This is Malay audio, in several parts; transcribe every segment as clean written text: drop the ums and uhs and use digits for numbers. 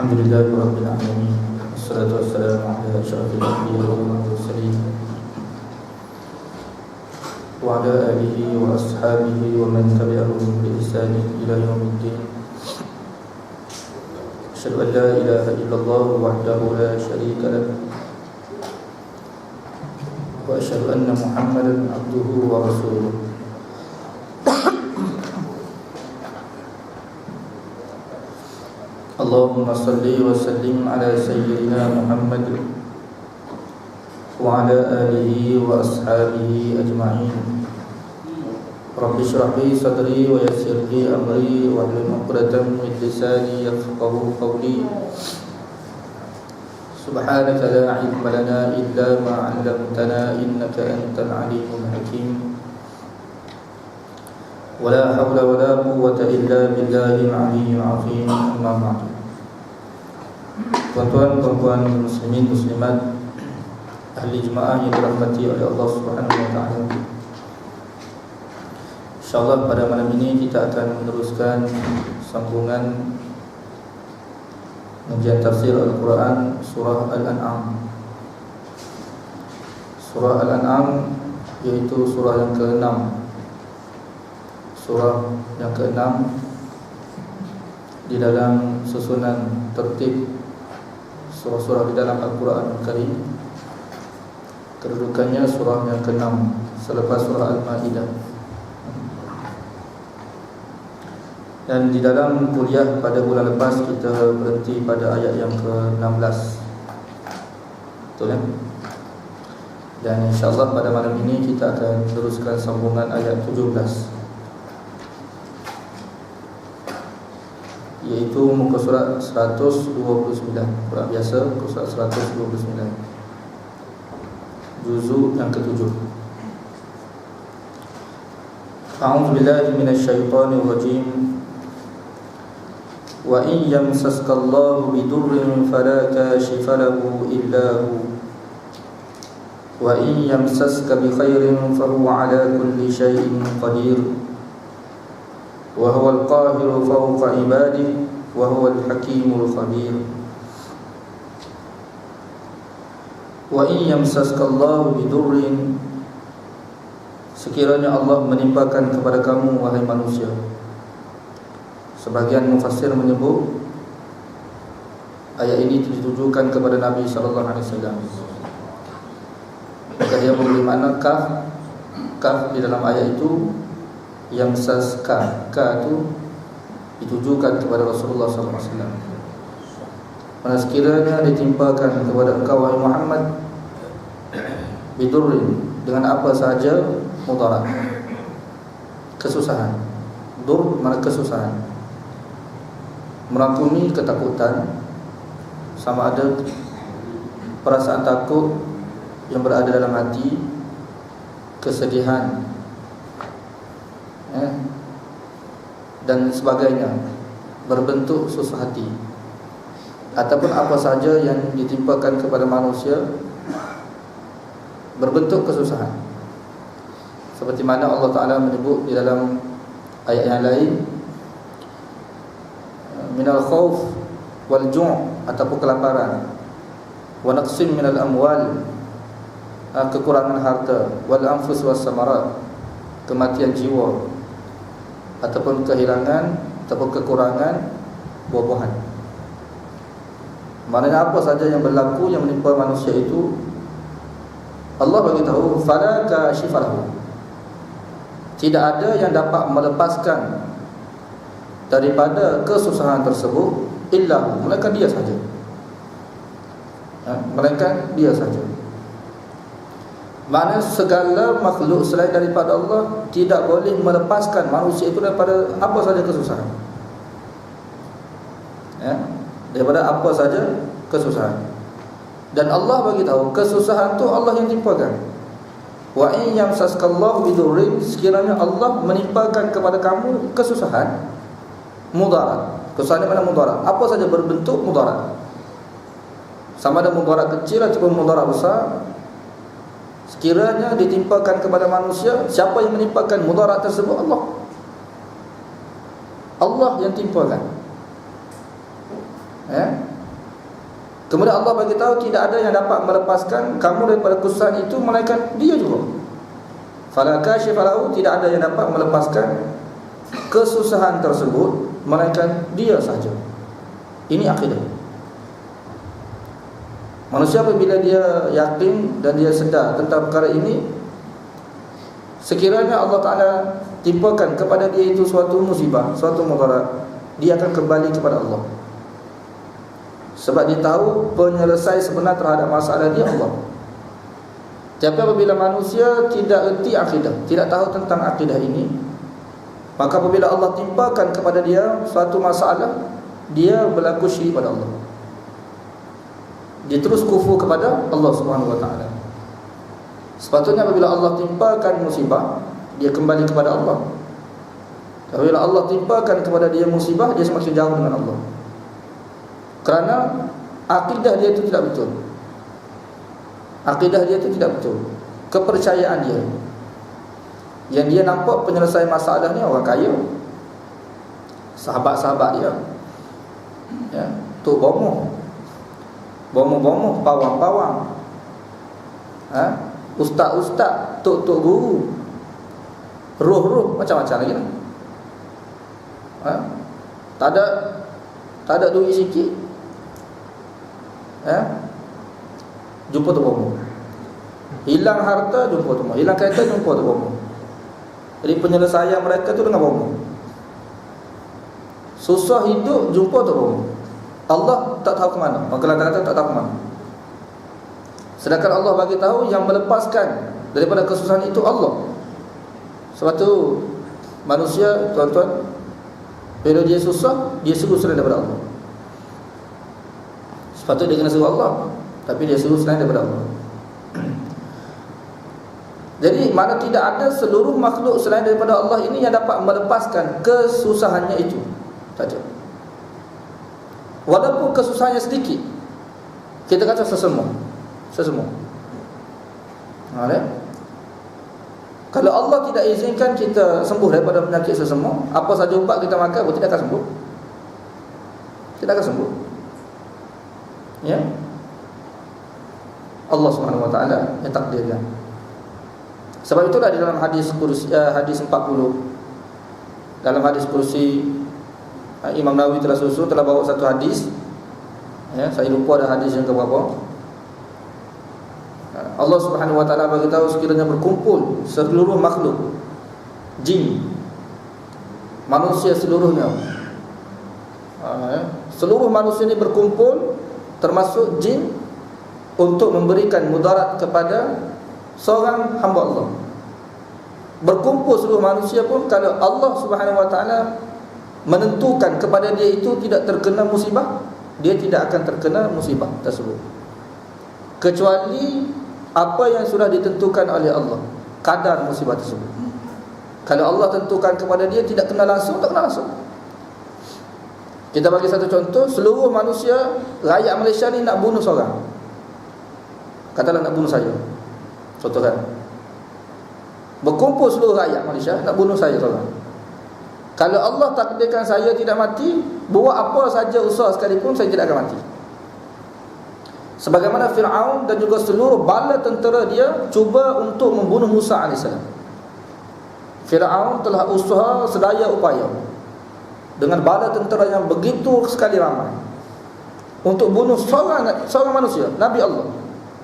Alhamdulillahi Rabbil Alamin. Wassalatu wassalamu ala asyrafil anbiya'i wal mursalin wa ala alihi wa ashabihi wa man tabi'ahum bi ihsanin ila yaumiddin. Asyhadu an la ilaha illallah wahdahu la syarika lah wa asyhadu anna Muhammadan abduhu wa rasuluh. Allahumma salli wa sallim ala sayyidina Muhammad wa ala alihi wa ashabihi ajma'in. Rabbi shrah li sadri wa yassir li amri wa hlul 'uqdatam min lisani yafqahu qawli. Subhanaka la 'ilma lana illa ma 'allamtana innaka antal 'alimul hakim. Wala hawla wala quwwata illa billahil 'aliyyil 'azim. Amma ba'du. Tuan-tuan, perempuan, muslimin, muslimat, ahli jemaah yang dirahmati oleh Allah Subhanahu wa taala. Insyaallah pada malam ini kita akan meneruskan sambungan kajian tafsir Al-Quran surah Al-An'am. Surah Al-An'am yaitu surah yang ke-6. Surah yang ke-6 di dalam susunan tertib surah-surah di dalam Al-Quran Al-Karim. Kedudukannya surah yang ke-6 selepas surah Al-Ma'idah. Dan di dalam kuliah pada bulan lepas kita berhenti pada ayat yang ke-16. Betul kan? Dan insyaAllah pada malam ini kita akan teruskan sambungan ayat 17, iaitu muka surat 129. Quran biasa muka surat 129, juzuk yang ke-7. A'udzu billahi minasyaitonir rajim. Wa in yamsaskallahu bidurrin fala kashifa lahu illa hu wa in yamsaska bikhairin fahuwa ala kulli syai'in qadir wa huwal qahiru fawqa ibadihi wa huwal hakimul khabir. Wa in yamsaskallahu bidurrin, sekiranya Allah menimpakan kepada kamu wahai manusia. Sebagian mufassir menyebut ayat ini ditujukan kepada Nabi sallallahu alaihi wasallam. Maka dia memberi makna kaf. Kaf di dalam ayat itu yamsaska, ka itu ditujukan kepada Rasulullah sallallahu alaihi wasallam. Mana sekiranya ditimpakan kepada engkau wahai Muhammad bidurrin, dengan apa sahaja mudarat, kesusahan. Dur mana kesusahan, merangkumi ketakutan, sama ada perasaan takut yang berada dalam hati, kesedihan, dan sebagainya, berbentuk susah hati, ataupun apa saja yang ditimpakan kepada manusia berbentuk kesusahan. Seperti mana Allah Ta'ala menyebut di dalam ayat yang lain, minal khawf wal ju' ataupun kelaparan, wa naqsim minal amwal, kekurangan harta, wal anfus was samarat, kematian jiwa, ataupun kehilangan ataupun kekurangan buah-buahan. Maknanya apa saja yang berlaku yang menimpa manusia itu Allah bagi tahu fala kashifa lahu, tidak ada yang dapat melepaskan daripada kesusahan tersebut illa, melainkan dia saja. Melainkan dia saja. Maknanya segala makhluk selain daripada Allah tidak boleh melepaskan manusia itu daripada apa saja kesusahan, daripada apa saja kesusahan. Dan Allah bagi tahu kesusahan tu Allah yang timpakan. Wa in yamsaskallahu bidurrin, sekiranya Allah menimpakan kepada kamu kesusahan, mudarat. Kesusahan mana mudarat? Apa saja berbentuk mudarat, sama ada mudarat kecil ataupun mudarat besar, sekiranya ditimpakan kepada manusia, siapa yang menimpakan mudarat tersebut? Allah. Allah yang timpakan. Kemudian Allah bagi tahu tidak ada yang dapat melepaskan kamu daripada kesusahan itu melainkan Dia juga. Fala kashifa lahu, tidak ada yang dapat melepaskan kesusahan tersebut melainkan Dia sahaja. Ini akidah. Manusia apabila dia yakin dan dia sedar tentang perkara ini, sekiranya Allah Ta'ala timpakan kepada dia itu suatu musibah, suatu mudarat, dia akan kembali kepada Allah. Sebab dia tahu penyelesai sebenar terhadap masalah dia Allah. Tapi apabila manusia tidak erti akidah, tidak tahu tentang akidah ini, maka apabila Allah timpakan kepada dia suatu masalah, dia berlaku syirik pada Allah. Dia terus kufur kepada Allah Subhanahu wa taala. Sepatutnya apabila Allah timpakan musibah, dia kembali kepada Allah. Apabila Allah timpakan kepada dia musibah, dia semakin jauh dengan Allah. Kerana akidah dia itu tidak betul. Akidah dia itu tidak betul. Kepercayaan dia, yang dia nampak penyelesai masalah ni orang kaya, sahabat-sahabat dia, ya, tok bomoh, pawang-pawang, ustaz-ustaz, tok-tok guru, roh-roh, macam-macam lagi lah. Tak ada duit sikit, jumpa tok bomoh. Hilang harta, jumpa tok bomoh. Hilang kereta, jumpa tok bomoh. Jadi penyelesaian mereka tu dengan bomoh. Susah hidup, jumpa tok bomoh. Allah tak tahu ke mana, maka kata tak tahu ke mana. Sedangkan Allah bagi tahu yang melepaskan daripada kesusahan itu Allah. Sebab tu manusia, tuan-tuan, bila dia susah, dia suruh selain daripada Allah. Sepatutnya dia kena suruh Allah, tapi dia suruh selain daripada Allah. Jadi mana tidak ada seluruh makhluk selain daripada Allah ini yang dapat melepaskan kesusahannya itu saja. Walaupun kesusahannya sedikit, kita kata sesemua. Kalau Allah tidak izinkan kita sembuh daripada penyakit sesemua, apa saja ubat kita makan pun tidak akan sembuh. Tidak akan sembuh. Ya, Allah Subhanahu wa taala yang takdirkan. Sebab itulah di dalam hadis kursi, hadis 40, dalam hadis kursi, Imam Nawawi telah susun, telah bawa satu hadis, ya, saya lupa ada hadis yang keberapa. Allah Subhanahu wa taala bagi tahu sekiranya berkumpul seluruh makhluk, jin, manusia seluruhnya, seluruh manusia ini berkumpul termasuk jin untuk memberikan mudarat kepada seorang hamba Allah. Berkumpul seluruh manusia pun, kalau Allah Subhanahu wa taala menentukan kepada dia itu tidak terkena musibah, dia tidak akan terkena musibah tersebut, kecuali apa yang sudah ditentukan oleh Allah, kadar musibah tersebut. Kalau Allah tentukan kepada dia tidak kena langsung, tak kena langsung. Kita bagi satu contoh, seluruh manusia, rakyat Malaysia ni nak bunuh seorang, katalah nak bunuh saya, contohkan, berkumpul seluruh rakyat Malaysia nak bunuh saya seorang. Kalau Allah takdirkan saya tidak mati, buat apa saja usaha sekalipun, saya tidak akan mati. Sebagaimana Fir'aun dan juga seluruh bala tentera dia cuba untuk membunuh Musa AS. Fir'aun telah usaha sedaya upaya dengan bala tentera yang begitu sekali ramai untuk bunuh seorang manusia, Nabi Allah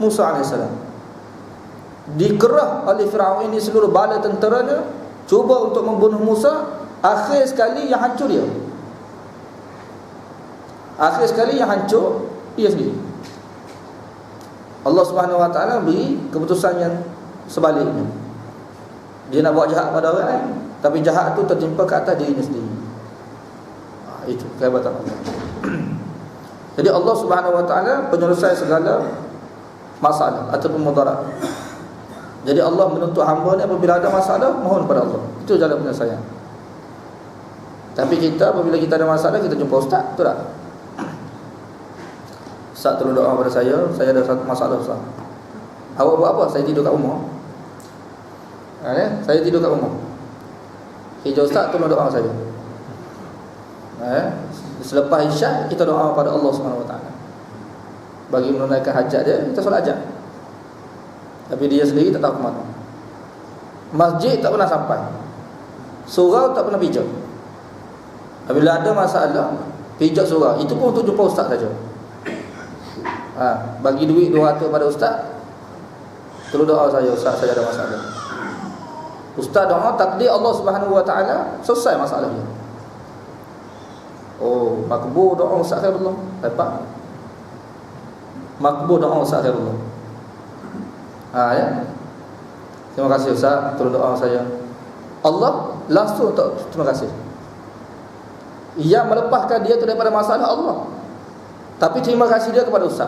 Musa AS. Dikerah oleh Fir'aun ini seluruh bala tenteranya cuba untuk membunuh Musa. Akhir sekali yang hancur dia, dia sendiri. Allah Subhanahu wa taala beri keputusan yang sebaliknya. Dia nak buat jahat pada orang lain, tapi jahat tu tertimpa ke atas dirinya sendiri. Itu kehebatan Allah. Jadi Allah Subhanahu wa taala penyelesai segala masalah ataupun mudarat. Jadi Allah menuntut hamba ni apabila ada masalah, mohon kepada Allah. Itu jalan penyelesaian. Tapi kita apabila kita ada masalah, kita jumpa ustaz, betul tak? Ustaz tolong doa pada saya ada satu masalah ustaz. Awak buat apa? Saya tidur kat rumah. Saya tidur kat rumah. Hijau ustaz tolong doa saya. Selepas isyak kita doa pada Allah Subhanahu wa taala. bagi menunaikan hajat dia, kita solat hajat. Tapi dia sendiri tak tahu ke mana. Masjid tak pernah sampai, surau tak pernah pijak. Bila ada masalah, pijak surau, itu pun untuk jumpa ustaz saja. Bagi duit 200 pada ustaz, terus doa ustaz saya ada masalah. Ustaz doa, takdir Allah Subhanahu Wa Taala, selesai masalah dia. Oh, makbul doa ustaz khairullah. Dapat makbul doa ustaz khairullah. Ya. Terima kasih ustaz, tolong doa saya. Allah langsung tak terima kasih. Ia melepaskan dia tu daripada masalah Allah, tapi terima kasih dia kepada ustaz.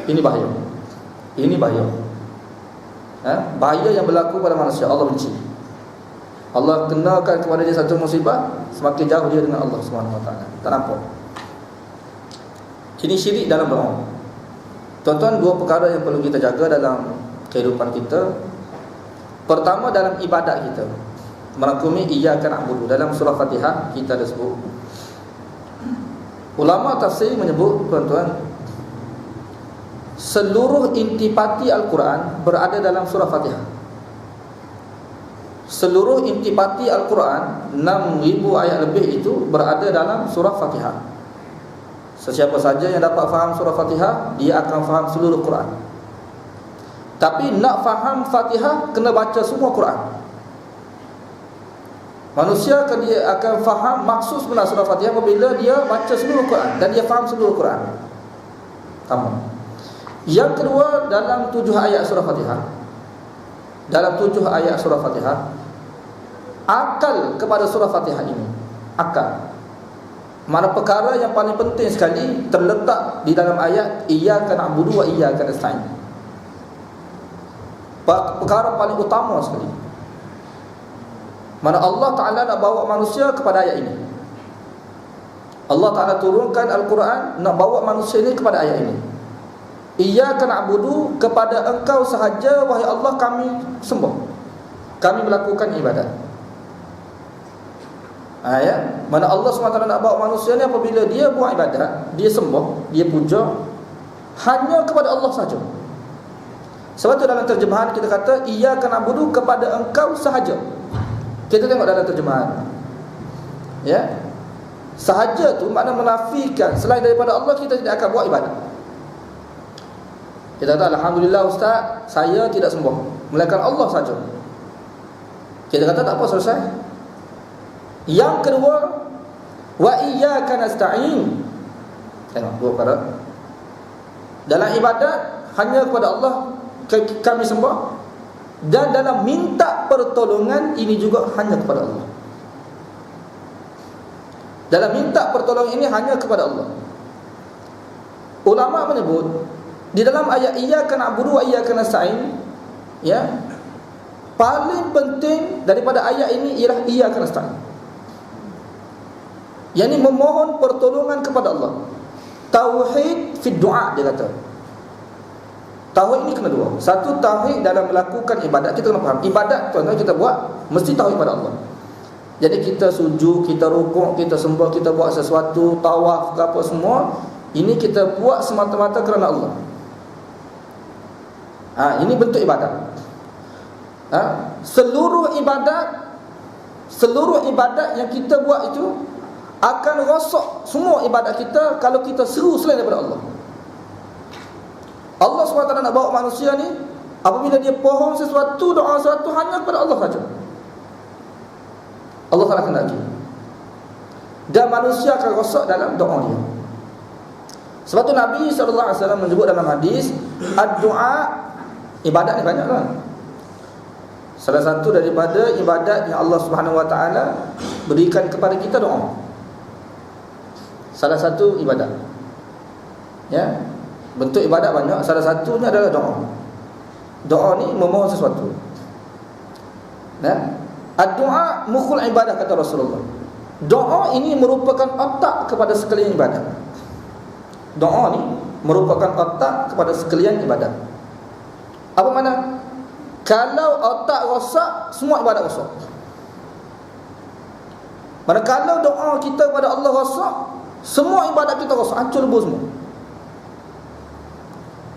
Ini bahaya. Ini bahaya. Bahaya yang berlaku pada manusia. Allah benci. Allah kenakan kepada dia satu musibah, semakin jauh dia dengan Allah Subhanahu Wa Taala. Tak nampak. Ini syirik dalam doa. Tuan-tuan, dua perkara yang perlu kita jaga dalam kehidupan kita. Pertama, dalam ibadat kita, merangkumi iyyaka na'budu. Dalam surah Fatihah kita ada sebut. Ulama tafsir menyebut, tuan-tuan, seluruh intipati Al-Quran berada dalam surah Fatihah. Seluruh intipati Al-Quran 6,000 ayat lebih itu berada dalam surah Fatihah. Sesiapa saja yang dapat faham surah Fatihah, dia akan faham seluruh Quran. Tapi nak faham Fatihah, kena baca semua Quran. Manusia dia akan faham maksud sebenar surah Fatihah apabila dia baca seluruh Quran dan dia faham seluruh Quran. Tamam. Yang kedua, dalam 7 ayat surah Fatihah, dalam 7 ayat surah Fatihah, akal kepada surah Fatihah ini, akal, mana perkara yang paling penting sekali terletak di dalam ayat iyyaka na'budu wa iyyaka nasta'in. Perkara paling utama sekali, mana Allah Ta'ala nak bawa manusia kepada ayat ini. Allah Ta'ala turunkan Al-Quran nak bawa manusia ini kepada ayat ini. Iyyaka na'budu, kepada engkau sahaja wahai Allah kami sembah, kami melakukan ibadat. Mana Allah SWT nak bawa manusia ni apabila dia buat ibadat, dia sembah, dia puja hanya kepada Allah saja. Sebab tu dalam terjemahan kita kata iyyaka na'budu, kepada engkau sahaja. Kita tengok dalam terjemahan, sahaja tu makna menafikan selain daripada Allah kita tidak akan buat ibadat. Kita kata alhamdulillah ustaz, saya tidak sembah melainkan Allah saja. Kita kata tak apa, selesai. Yang kedua, wa iyyaka nasta'in. Tengok dua perkara. Dalam ibadat hanya kepada Allah kami sembah, dan dalam minta pertolongan ini juga hanya kepada Allah. Dalam minta pertolongan ini hanya kepada Allah. Ulama menyebut di dalam ayat iyyaka na'budu wa iyyaka nasta'in, paling penting daripada ayat ini ialah iyyaka nasta'in, yakni memohon pertolongan kepada Allah. Tauhid fi du'a, dia kata. Tauhid ini kena dua. Satu, tauhid dalam melakukan ibadat. Kita kena faham, ibadat tuan-tuan kita buat mesti tauhid pada Allah. Jadi kita sujud, kita rukuk, kita sembah, kita buat sesuatu, tawaf ke apa semua, ini kita buat semata-mata kerana Allah. Ini bentuk ibadat. Seluruh ibadat yang kita buat itu akan rosak semua ibadat kita kalau kita seru selain daripada Allah. Allah SWT nak bawa manusia ni, apabila dia pohon sesuatu, doa sesuatu, hanya kepada Allah saja. Allah Ta'ala kehendaki, dan manusia akan rosak dalam doa dia. Sebab tu Nabi SAW menyebut dalam hadis, ad-du'a, ibadat ni banyak kan. Salah satu daripada ibadat yang Allah Subhanahu Wa Taala berikan kepada kita, doa. Salah satu ibadat, bentuk ibadat banyak, salah satunya adalah doa. Doa ni memohon sesuatu. Ad-du'a mukhul ibadah, kata Rasulullah. Doa ini merupakan otak kepada sekalian ibadat. Doa ni merupakan otak kepada sekalian ibadat. Apa makna? Kalau otak rosak, semua ibadat rosak. Mana kalau doa kita kepada Allah rosak, semua ibadat kita rosak, hancur lebur semua.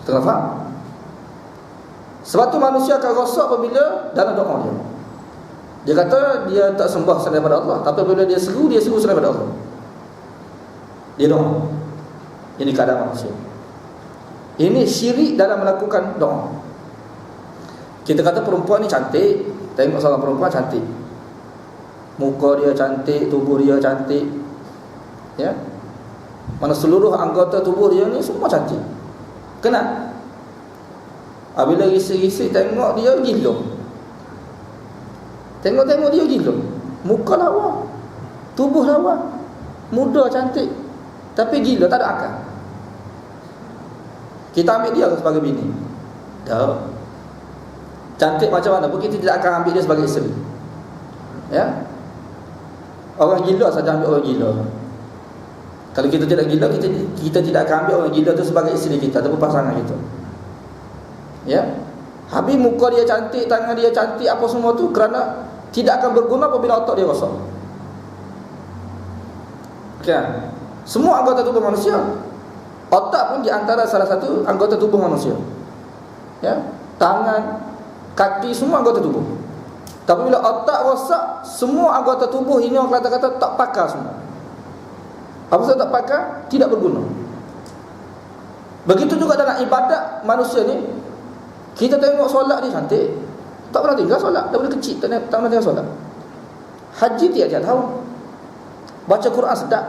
Tengah faham? Sebab tu manusia akan rosak apabila dalam doa dia. Dia kata dia tak sembah selain daripada Allah, tapi apabila dia seru selain daripada Allah. Dia doa. Ini keadaan manusia. Ini syirik dalam melakukan doa. Kita kata perempuan ni cantik, tengok seorang perempuan cantik, muka dia cantik, tubuh dia cantik, ya, mana seluruh anggota tubuh dia ni semua cantik. Kenapa? Bila risik-risik tengok dia gila. Tengok dia gila. Muka lawa, tubuh lawa, muda cantik, tapi gila, tak ada akal. Kita ambil dia sebagai bini. Tak. Cantik macam mana pun kita tidak akan ambil dia sebagai isteri. Ya. Orang gila saja ambil orang gila. Kalau kita tidak gila, kita tidak akan ambil orang gila tu sebagai isteri kita ataupun pasangan kita. Ya. Habis muka dia cantik, tangan dia cantik, apa semua tu kerana tidak akan berguna apabila otak dia rosak. Kan? Semua anggota tubuh manusia, otak pun di antara salah satu anggota tubuh manusia. Ya. Tangan, kaki, semua anggota tubuh. Tapi bila otak rosak, semua anggota tubuh ini orang kata-kata tak pakar semua. Apa sebab tak pakar? Tidak berguna. Begitu juga dalam ibadat manusia ni. Kita tengok solat dia cantik, tak pernah tinggal solat. Daripada kecil tak pernah tinggal solat. Haji tiap-tiap tahun. Baca Quran sedap.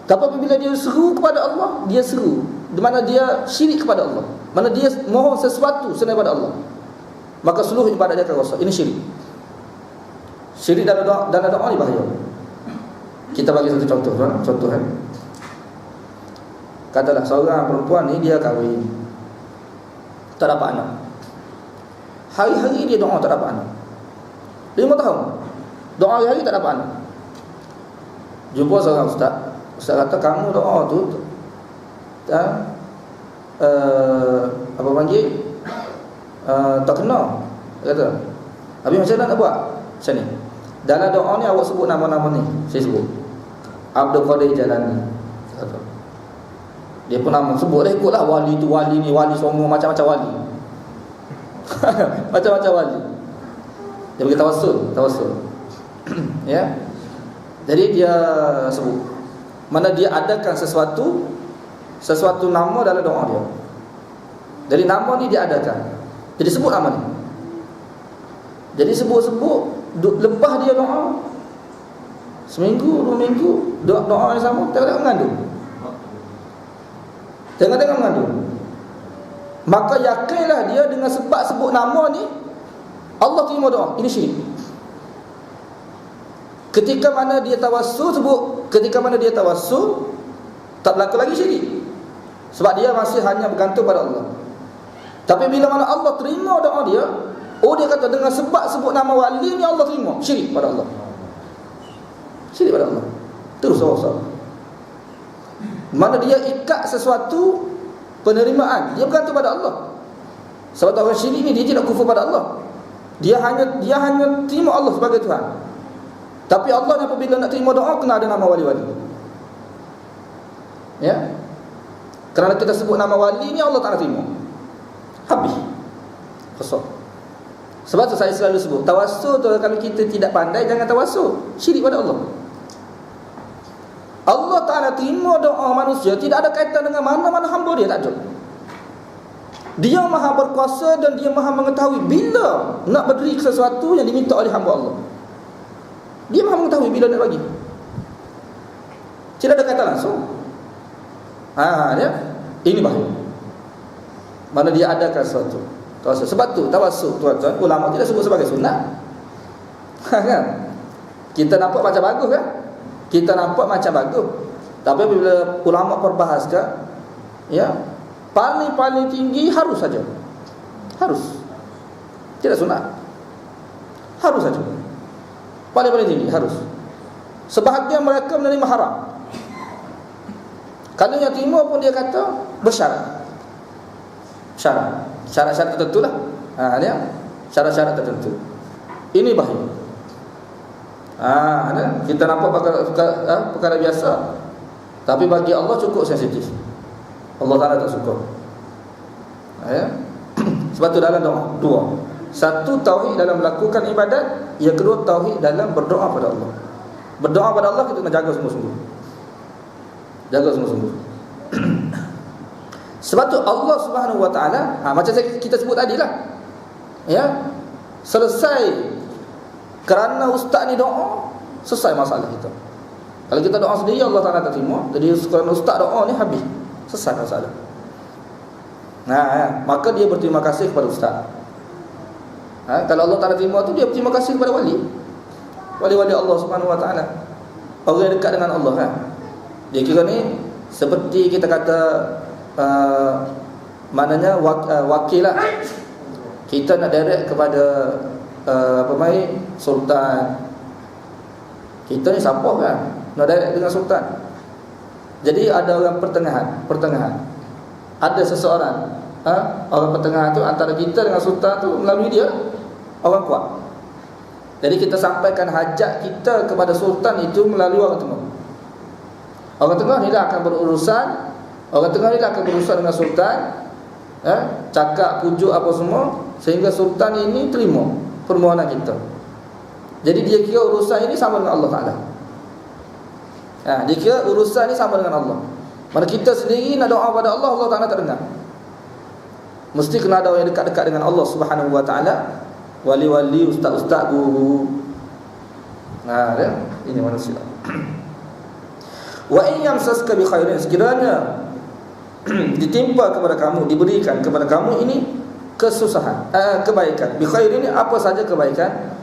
Tapi apabila dia seru kepada Allah, dia seru di mana dia syirik kepada Allah, mana dia mohon sesuatu selain daripada Allah, maka seluruh ibadat dia akan rosak. Ini syirik. Syirik dalam doa ni bahaya. Kita bagi satu contoh, kan? Katalah seorang perempuan ni dia kahwin, tak dapat anak. Hari-hari dia doa tak dapat anak. 5 tahun doa hari-hari tak dapat anak. Jumpa seorang ustaz kata kamu doa tu apa panggil tak kena. Dia kata, habis macam mana nak buat? Macam ni, dalam doa ni awak sebut nama-nama ni. Saya sebut Abdul Qadir Jalani. Dia pun nama sebut dah, ikutlah. Wali tu wali ni, wali semua macam-macam wali. Macam-macam wali. Dia bagi tawassul. Ya. Jadi dia sebut mana dia adakan sesuatu nama dalam doa dia. Jadi nama ni dia adakan. Jadi sebut nama ni. Jadi sebut-sebut, lepas dia doa seminggu, 2 minggu, doa yang sama, tengok-tengok mengandung. Tengok-tengok mengandung. Maka yakinlah dia dengan sebab sebut nama ni Allah terima doa. Ini syirik. Ketika mana dia tawassul tak berlaku lagi syirik. Sebab dia masih hanya bergantung pada Allah. Tapi bila mana Allah terima doa dia, dia kata dengan sebab sebut nama wali ni Allah terima. Syirik pada Allah. Syirik pada Allah. Terus rosak. Mana dia ikat sesuatu penerimaan, dia bergantung pada Allah. Sebab orang syirik ni dia tidak kufur pada Allah. Dia hanya terima Allah sebagai Tuhan. Tapi Allah ni apabila nak terima doa kena ada nama wali-wali. Ya. Kerana kita sebut nama wali ni Allah tak nak terima. Habis. Kosong. Sebab tu saya selalu sebut, tawassul tu kalau kita tidak pandai jangan tawassul. Syirik pada Allah. Allah Ta'ala terima doa manusia tidak ada kaitan dengan mana-mana hamba dia, tak ada. Dia maha berkuasa dan dia maha mengetahui bila nak berdiri sesuatu yang diminta oleh hamba Allah. Dia maha mengetahui bila nak bagi. Tidak ada kaitan langsung. Dia ini bahaya. Mana dia adakan sesuatu. Sebab tu tawassul tuan-tuan, ulama tidak sebut sebagai sunnah. Kan? Kita nampak macam bagus kan? Kita nampak macam bagus. Tapi bila ulama perbahaskan, ya, paling tinggi harus saja. Harus. Tidak sunnah. Harus saja. Paling tinggi harus. Sebahagian mereka menerima haram. Kalau yang terima pun dia kata bersyarat. Syarat-syarat tertentu lah. Dia syarat-syarat tertentu. Ini bahaya. Kita nampak perkara biasa, tapi bagi Allah cukup sensitif. Allah Ta'ala tak suka. Ya. Sebab tu dalam doa dua. Satu, tauhid dalam melakukan ibadat. Yang kedua, tauhid dalam berdoa pada Allah. Berdoa pada Allah kita kena jaga sungguh-sungguh. Jaga sungguh-sungguh. Sebab tu Allah Subhanahu Wa Ta'ala, macam kita sebut tadi lah, ya, selesai kerana ustaz ni doa, selesai masalah kita. Kalau kita doa sendiri, Allah Ta'ala tak terima. Jadi kerana ustaz doa ni, habis, selesai masalah. Maka dia berterima kasih kepada ustaz. Kalau Allah Ta'ala terima tu, dia berterima kasih kepada wali. Wali-wali Allah Subhanahu Wa Ta'ala, orang yang dekat dengan Allah. Dia kira ni seperti kita kata, maknanya wakil lah. Kita nak direct kepada sultan. Kita ni siapa kan nak direct dengan sultan. Jadi ada orang pertengahan. Ada seseorang, orang pertengahan tu antara kita dengan sultan tu, melalui dia, orang kuat. Jadi kita sampaikan hajat kita kepada sultan itu melalui orang tengah. Orang tengah ni lah akan berurusan. Orang tengah ni lah akan berurusan dengan sultan, cakap, pujuk apa semua, sehingga sultan ini terima permohonan kita. Jadi dia kira urusan ini sama dengan Allah Ta'ala. Dia kira urusan ini sama dengan Allah. Mana kita sendiri nak doa pada Allah, Allah Ta'ala tak dengar. Mesti kena ada orang yang dekat-dekat dengan Allah Subhanahu Wa Ta'ala. Wali-wali, ustaz-ustaz, guru. Ini manusia. Wa in yamsaska bi khairin, sekiranya ditimpa kepada kamu, diberikan kepada kamu ini kesusahan, kebaikan. Bi khairin, apa saja kebaikan.